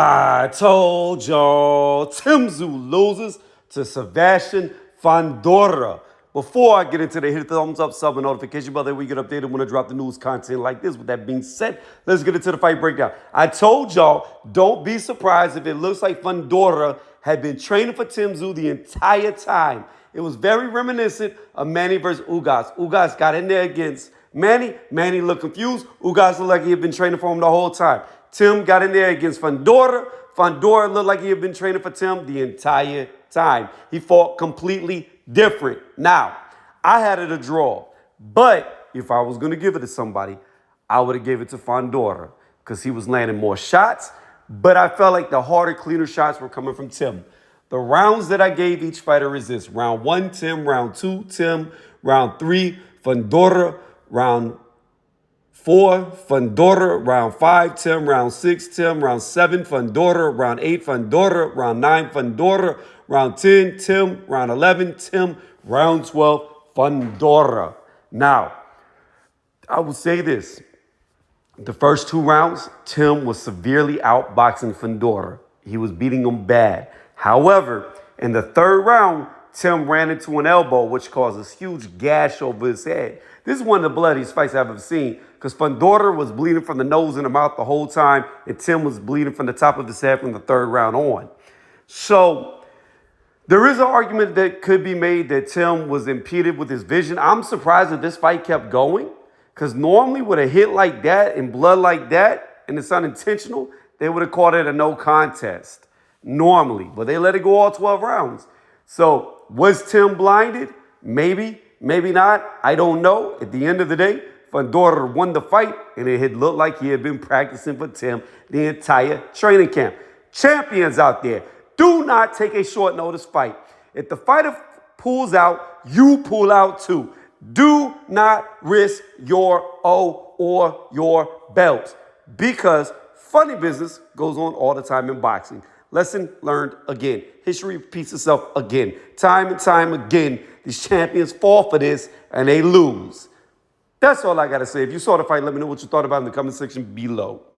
I told y'all, Tszyu loses to Sebastian Fundora. Before I get into the hit the thumbs up, sub, and notification bell, that we get updated when I drop the news content like this. With that being said, let's get into the fight breakdown. I told y'all, don't be surprised if it looks like Fundora had been training for Tszyu the entire time. It was very reminiscent of Manny versus Ugas. Ugas got in there against Manny. Manny looked confused. Ugas looked like he had been training for him the whole time. Tim got in there against Fundora. Fundora looked like he had been training for Tim the entire time. He fought completely different. Now, I had it a draw, but if I was going to give it to somebody, I would have gave it to Fundora because he was landing more shots, but I felt like the harder, cleaner shots were coming from Tim. The rounds that I gave each fighter is this: round 1, Tim; round 2, Tim; round 3, Fundora; round 4, Fundora; round 5, Tim; round 6, Tim; round 7, Fundora; round 8, Fundora; round 9, Fundora; round 10, Tim; round 11, Tim; round 12, Fundora. Now, I will say this. The first 2 rounds, Tim was severely outboxing Fundora. He was beating him bad. However, in the 3rd round, Tim ran into an elbow, which caused a huge gash over his head. This is one of the bloodiest fights I've ever seen because Fundora was bleeding from the nose and the mouth the whole time, and Tim was bleeding from the top of his head from the 3rd round on. So there is an argument that could be made that Tim was impeded with his vision. I'm surprised that this fight kept going because normally with a hit like that and blood like that, and it's unintentional, they would have called it a no contest normally, but they let it go all 12 rounds. So was Tim blinded? Maybe, maybe not. I don't know. At the end of the day, Fundora won the fight, and it had looked like he had been practicing for Tim the entire training camp. Champions out there, do not take a short notice fight. If the fighter pulls out, you pull out too. Do not risk your O or your belt because funny business goes on all the time in boxing. Lesson learned again. History repeats itself again. Time and time again, these champions fall for this and they lose. That's all I got to say. If you saw the fight, let me know what you thought about it in the comment section below.